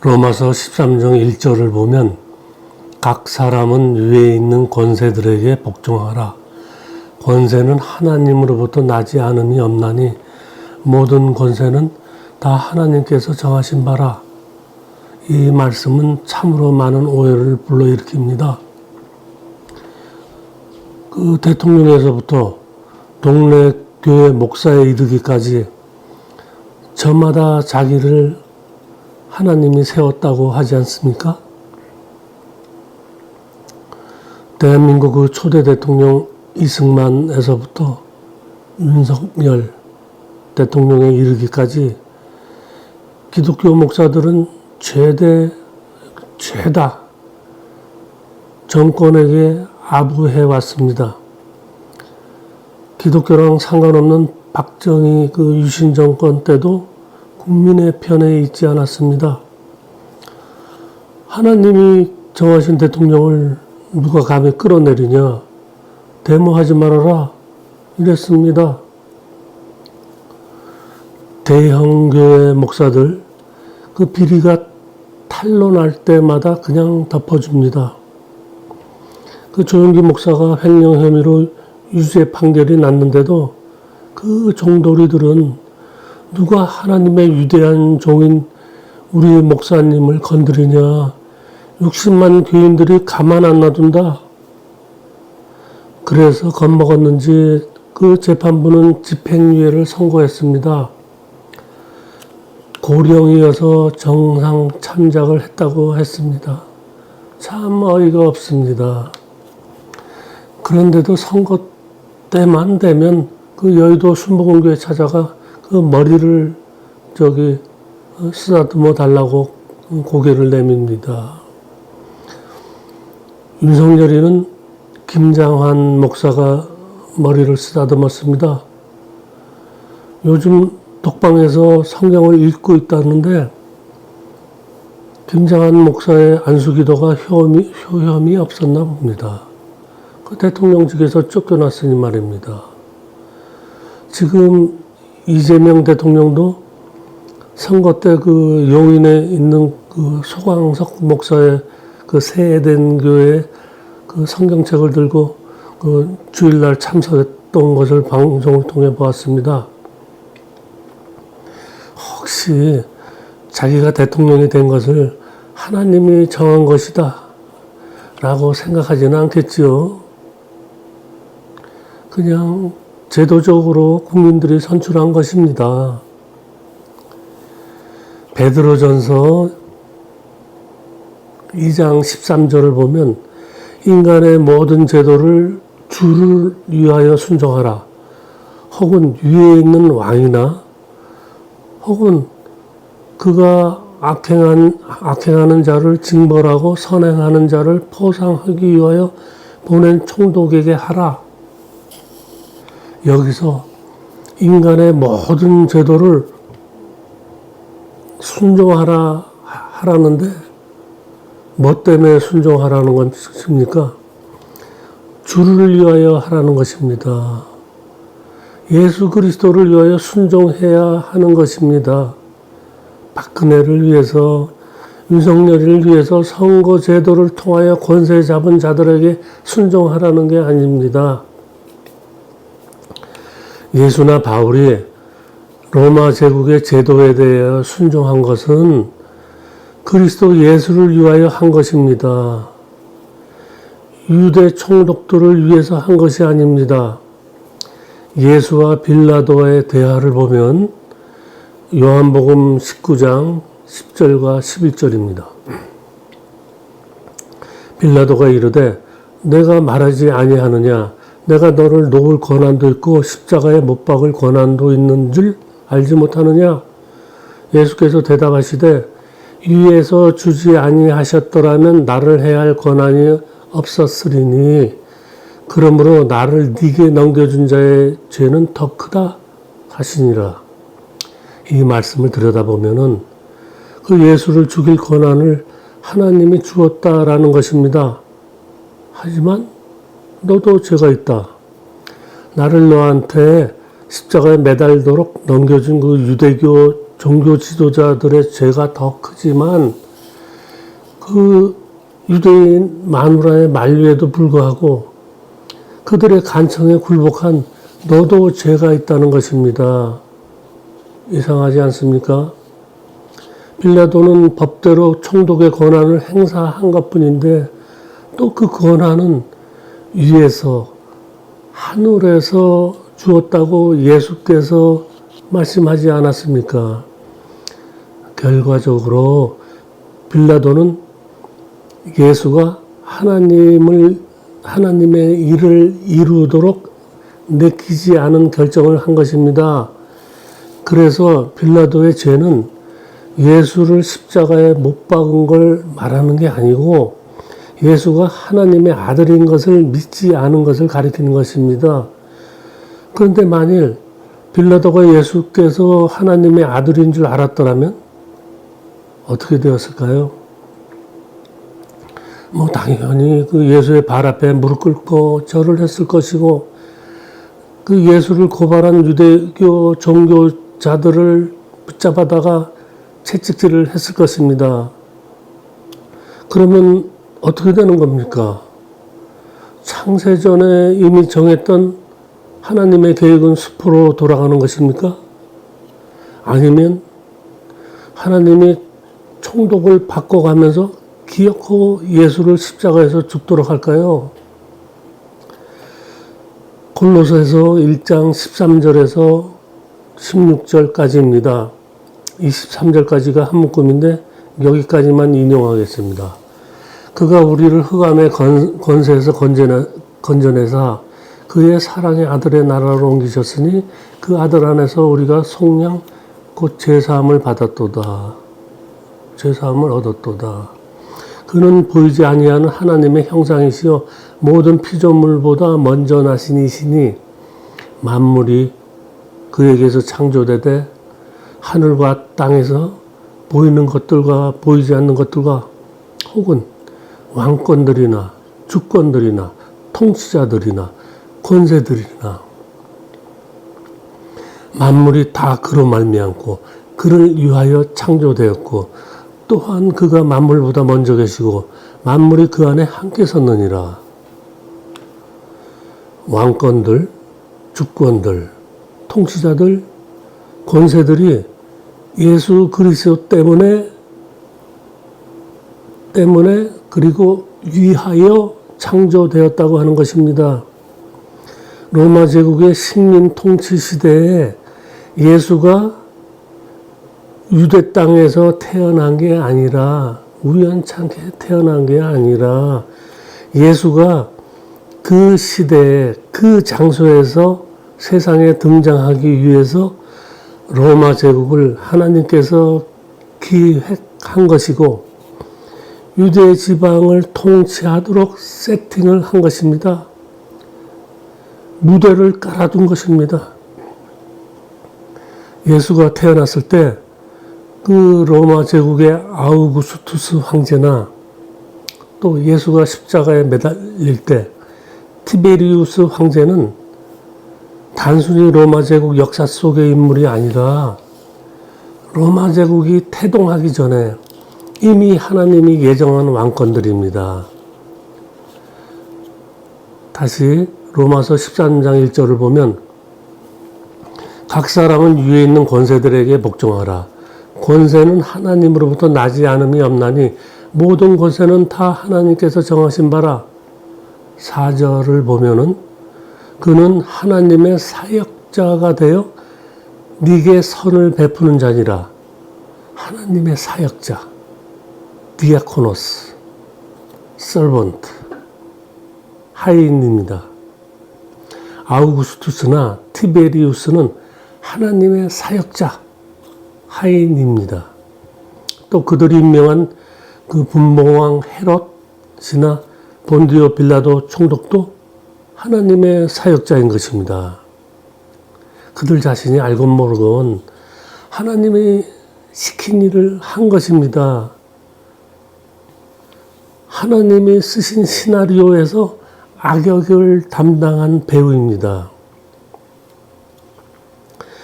로마서 13장 1절을 보면 각 사람은 위에 있는 권세들에게 복종하라. 권세는 하나님으로부터 나지 않음이 없나니 모든 권세는 다 하나님께서 정하신 바라. 이 말씀은 참으로 많은 오해를 불러일으킵니다. 그 대통령에서부터 동네 교회 목사에 이르기까지 저마다 자기를 하나님이 세웠다고 하지 않습니까? 대한민국 그 초대 대통령 이승만에서부터 윤석열 대통령에 이르기까지 기독교 목사들은 죄다 정권에게 아부해 왔습니다. 기독교랑 상관없는 박정희 그 유신 정권 때도 국민의 편에 있지 않았습니다. 하나님이 정하신 대통령을 누가 감히 끌어내리냐? 데모하지 말아라. 이랬습니다. 대형 교회 목사들 그 비리가 탄로날 때마다 그냥 덮어줍니다. 그 조영기 목사가 횡령 혐의로 유죄 판결이 났는데도 그 종도리들은 누가 하나님의 위대한 종인 우리 목사님을 건드리냐. 60만 교인들이 가만 안 놔둔다. 그래서 겁먹었는지 그 재판부는 집행유예를 선고했습니다. 고령이어서 정상 참작을 했다고 했습니다. 참 어이가 없습니다. 그런데도 선거 때만 되면 그 여의도 순복음교회 찾아가 그 머리를 쓰다듬어 달라고 고개를 내밉니다. 윤석열이는 김장환 목사가 머리를 쓰다듬었습니다. 요즘 독방에서 성경을 읽고 있다는데 김장환 목사의 안수기도가 효험이 없었나 봅니다. 그 대통령직에서 쫓겨났으니 말입니다. 지금 이재명 대통령도 선거 때 그 용인에 있는 그 소광석 목사의 그 세eden 교회 그 성경책을 들고 그 주일날 참석했던 것을 방송을 통해 보았습니다. 혹시 자기가 대통령이 된 것을 하나님이 정한 것이다 라고 생각하지는 않겠지요. 그냥 제도적으로 국민들이 선출한 것입니다. 베드로전서 2장 13절을 보면 인간의 모든 제도를 주를 위하여 순종하라. 혹은 위에 있는 왕이나 혹은 그가 악행하는 자를 징벌하고 선행하는 자를 포상하기 위하여 보낸 총독에게 하라. 여기서 인간의 모든 제도를 순종하라는데 뭐 때문에 순종하라는 것입니까? 주를 위하여 하라는 것입니다. 예수 그리스도를 위하여 순종해야 하는 것입니다. 박근혜를 위해서, 윤석열을 위해서 선거 제도를 통하여 권세 잡은 자들에게 순종하라는 게 아닙니다. 예수나 바울이 로마 제국의 제도에 대해 순종한 것은 그리스도 예수를 위하여 한 것입니다. 유대 총독들을 위해서 한 것이 아닙니다. 예수와 빌라도의 대화를 보면 요한복음 19장 10절과 11절입니다. 빌라도가 이르되 내가 말하지 아니하느냐 내가 너를 놓을 권한도 있고 십자가에 못 박을 권한도 있는 줄 알지 못하느냐. 예수께서 대답하시되 위에서 주지 아니하셨더라면 나를 해야 할 권한이 없었으리니 그러므로 나를 네게 넘겨준 자의 죄는 더 크다 하시니라. 이 말씀을 들여다보면은 그 예수를 죽일 권한을 하나님이 주었다라는 것입니다. 하지만 너도 죄가 있다. 나를 너한테 십자가에 매달도록 넘겨준 그 유대교 종교 지도자들의 죄가 더 크지만 그 유대인 마누라의 만류에도 불구하고 그들의 간청에 굴복한 너도 죄가 있다는 것입니다. 이상하지 않습니까? 빌라도는 법대로 총독의 권한을 행사한 것뿐인데 또 그 권한은 위에서 하늘에서 주었다고 예수께서 말씀하지 않았습니까? 결과적으로 빌라도는 예수가 하나님의 일을 이루도록 내키지 않은 결정을 한 것입니다. 그래서 빌라도의 죄는 예수를 십자가에 못 박은 걸 말하는 게 아니고 예수가 하나님의 아들인 것을 믿지 않은 것을 가리키는 것입니다. 그런데 만일 빌라도가 예수께서 하나님의 아들인 줄 알았더라면 어떻게 되었을까요? 당연히 그 예수의 발 앞에 무릎 꿇고 절을 했을 것이고 그 예수를 고발한 유대교 종교자들을 붙잡아다가 채찍질을 했을 것입니다. 그러면 어떻게 되는 겁니까? 창세전에 이미 정했던 하나님의 계획은 수포로 돌아가는 것입니까? 아니면 하나님이 총독을 바꿔가면서 기어코 예수를 십자가에서 죽도록 할까요? 골로새서 1장 13절에서 16절까지입니다. 23절까지가 한 묶음인데 여기까지만 인용하겠습니다. 그가 우리를 흑암의 권세에서 건져내사 그의 사랑의 아들의 나라로 옮기셨으니 그 아들 안에서 우리가 속량 곧 제사함을 받았도다. 제사함을 얻었도다. 그는 보이지 아니하는 하나님의 형상이시요 모든 피조물보다 먼저 나신 이시니 만물이 그에게서 창조되되 하늘과 땅에서 보이는 것들과 보이지 않는 것들과 혹은 왕권들이나 주권들이나 통치자들이나 권세들이나 만물이 다 그로 말미암고 그를 위하여 창조되었고 또한 그가 만물보다 먼저 계시고 만물이 그 안에 함께 섰느니라. 왕권들, 주권들, 통치자들, 권세들이 예수 그리스도 때문에 그리고 위하여 창조되었다고 하는 것입니다. 로마 제국의 식민 통치 시대에 예수가 유대 땅에서 태어난 게 아니라 우연찮게 태어난 게 아니라 예수가 그 시대에 그 장소에서 세상에 등장하기 위해서 로마 제국을 하나님께서 기획한 것이고 유대 지방을 통치하도록 세팅을 한 것입니다. 무대를 깔아둔 것입니다. 예수가 태어났을 때 그 로마 제국의 아우구스투스 황제나 또 예수가 십자가에 매달릴 때 티베리우스 황제는 단순히 로마 제국 역사 속의 인물이 아니라 로마 제국이 태동하기 전에 이미 하나님이 예정한 왕권들입니다. 다시 로마서 13장 1절을 보면 각 사람은 위에 있는 권세들에게 복종하라. 권세는 하나님으로부터 나지 않음이 없나니 모든 권세는 다 하나님께서 정하신 바라. 4절을 보면은 그는 하나님의 사역자가 되어 네게 선을 베푸는 자니라. 하나님의 사역자, 디아코노스, 서번트, 하인입니다. 아우구스투스나 티베리우스는 하나님의 사역자, 하인입니다. 또 그들이 임명한 그 분봉왕 헤롯이나 본디오 빌라도 총독도 하나님의 사역자인 것입니다. 그들 자신이 알건 모르건 하나님이 시킨 일을 한 것입니다. 하나님이 쓰신 시나리오에서 악역을 담당한 배우입니다.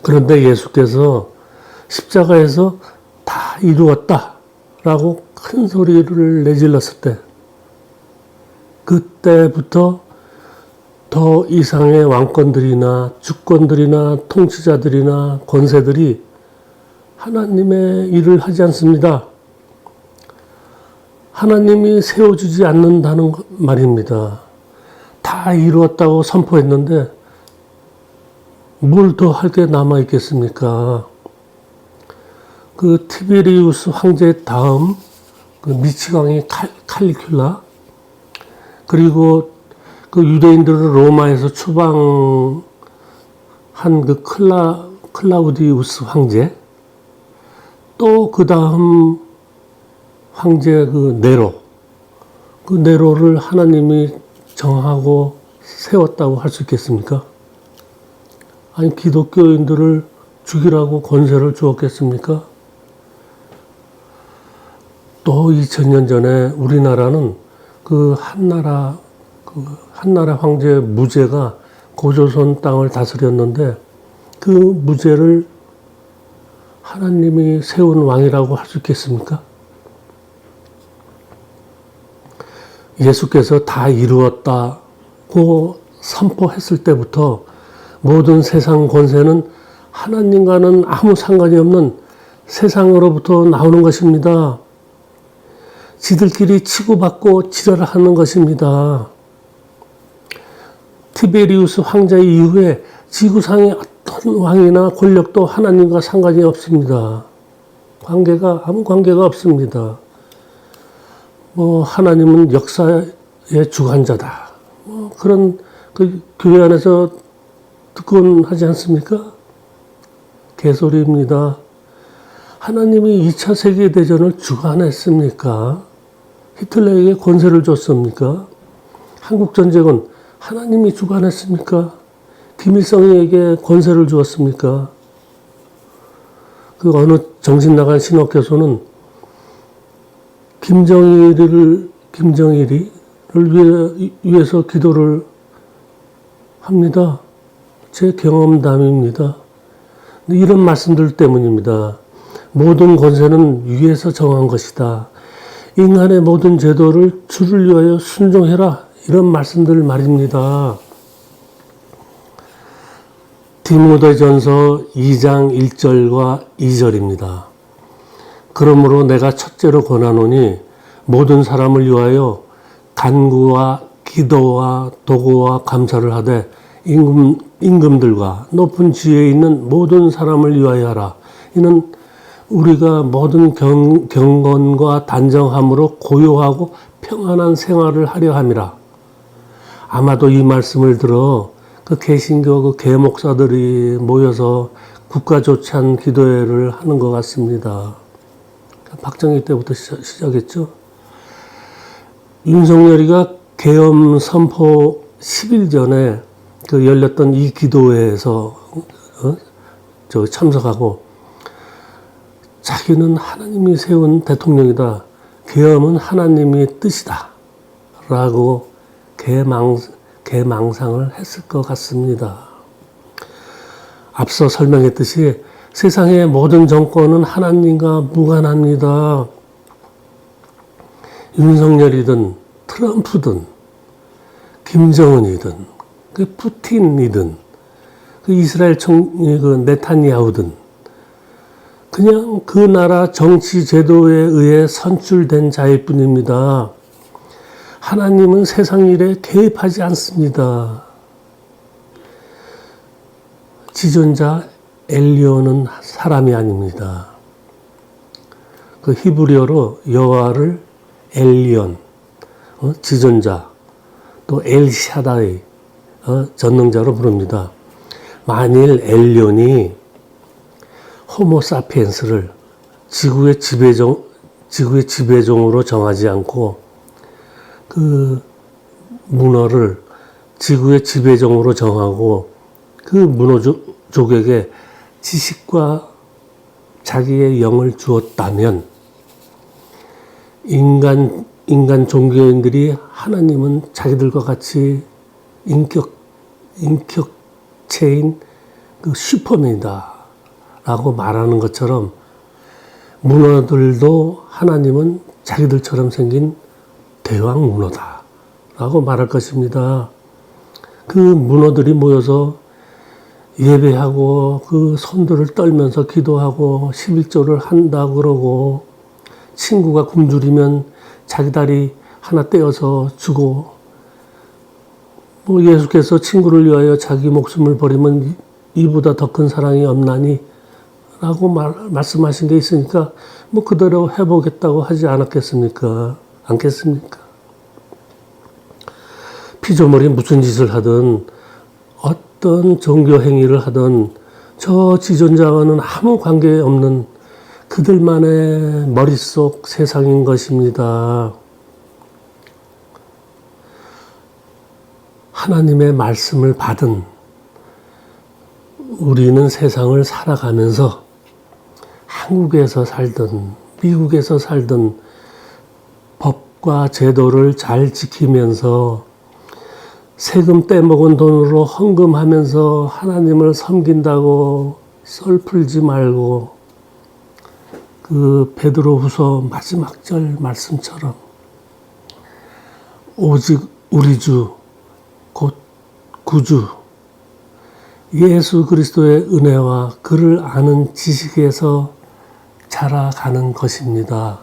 그런데 예수께서 십자가에서 다 이루었다라고 큰 소리를 내질렀을 때, 그때부터 더 이상의 왕권들이나 주권들이나 통치자들이나 권세들이 하나님의 일을 하지 않습니다. 하나님이 세워주지 않는다는 말입니다. 다 이루었다고 선포했는데 뭘 더 할 게 남아 있겠습니까? 그 티베리우스 황제 다음 그 미치광이 칼리큘라, 그리고 그 유대인들을 로마에서 추방한 그 클라우디우스 황제, 또 그 다음 황제 그 네로, 그 네로를 하나님이 정하고 세웠다고 할 수 있겠습니까? 아니, 기독교인들을 죽이라고 권세를 주었겠습니까? 또 2000년 전에 우리나라는 그 한나라 황제 무제가 고조선 땅을 다스렸는데 그 무제를 하나님이 세운 왕이라고 할 수 있겠습니까? 예수께서 다 이루었다고 선포했을 때부터 모든 세상 권세는 하나님과는 아무 상관이 없는 세상으로부터 나오는 것입니다. 지들끼리 치고받고 지랄하는 것입니다. 티베리우스 황제 이후에 지구상의 어떤 왕이나 권력도 하나님과 상관이 없습니다. 아무 관계가 없습니다. 하나님은 역사의 주관자다. 그런 그 교회 안에서 듣곤 하지 않습니까? 개소리입니다. 하나님이 2차 세계대전을 주관했습니까? 히틀러에게 권세를 줬습니까? 한국전쟁은 하나님이 주관했습니까? 김일성에게 권세를 주었습니까? 그 어느 정신 나간 신학교수는 김정일을 위해서 기도를 합니다. 제 경험담입니다. 이런 말씀들 때문입니다. 모든 권세는 위에서 정한 것이다. 인간의 모든 제도를 주를 위하여 순종해라. 이런 말씀들 말입니다. 디모데전서 2장 1절과 2절입니다. 그러므로 내가 첫째로 권하노니 모든 사람을 위하여 간구와 기도와 도구와 감사를 하되 임금들과 높은 지혜에 있는 모든 사람을 위하여 하라. 이는 우리가 모든 경건과 단정함으로 고요하고 평안한 생활을 하려 함이라. 아마도 이 말씀을 들어 그 개신교 그 개목사들이 모여서 국가 조찬 기도회를 하는 것 같습니다. 박정희 때부터 시작했죠. 윤석열이가 계엄 선포 10일 전에 그 열렸던 이 기도회에서 참석하고 자기는 하나님이 세운 대통령이다. 계엄은 하나님의 뜻이다. 라고 개망상을 했을 것 같습니다. 앞서 설명했듯이 세상의 모든 정권은 하나님과 무관합니다. 윤석열이든 트럼프든 김정은이든 그 푸틴이든 그 이스라엘 총리 그 네타냐후든 그냥 그 나라 정치 제도에 의해 선출된 자일 뿐입니다. 하나님은 세상 일에 개입하지 않습니다. 지존자 엘리오는 사람이 아닙니다. 그 히브리어로 여호와를 엘리온, 지존자, 또 엘샤다이, 전능자로 부릅니다. 만일 엘리온이 호모사피엔스를 지구의 지배종으로 정하지 않고 그 문어를 지구의 지배종으로 정하고 그 문어족에게 지식과 자기의 영을 주었다면 인간 종교인들이 하나님은 자기들과 같이 인격체인 그 슈퍼맨이다 라고 말하는 것처럼 문어들도 하나님은 자기들처럼 생긴 대왕 문어다라고 말할 것입니다. 그 문어들이 모여서 예배하고 그 손들을 떨면서 기도하고 11조를 한다 그러고 친구가 굶주리면 자기 다리 하나 떼어서 주고 뭐 예수께서 친구를 위하여 자기 목숨을 버리면 이보다 더 큰 사랑이 없나니 라고 말씀하신 게 있으니까 뭐 그대로 해보겠다고 하지 않겠습니까? 피조물이 무슨 짓을 하든 어떤 종교 행위를 하든 저 지존자와는 아무 관계없는 그들만의 머릿속 세상인 것입니다. 하나님의 말씀을 받은 우리는 세상을 살아가면서 한국에서 살든 미국에서 살든 법과 제도를 잘 지키면서 세금 떼먹은 돈으로 헌금하면서 하나님을 섬긴다고 썰 풀지 말고 그 베드로후서 마지막 절 말씀처럼 오직 우리 주 곧 구주 예수 그리스도의 은혜와 그를 아는 지식에서 자라가는 것입니다.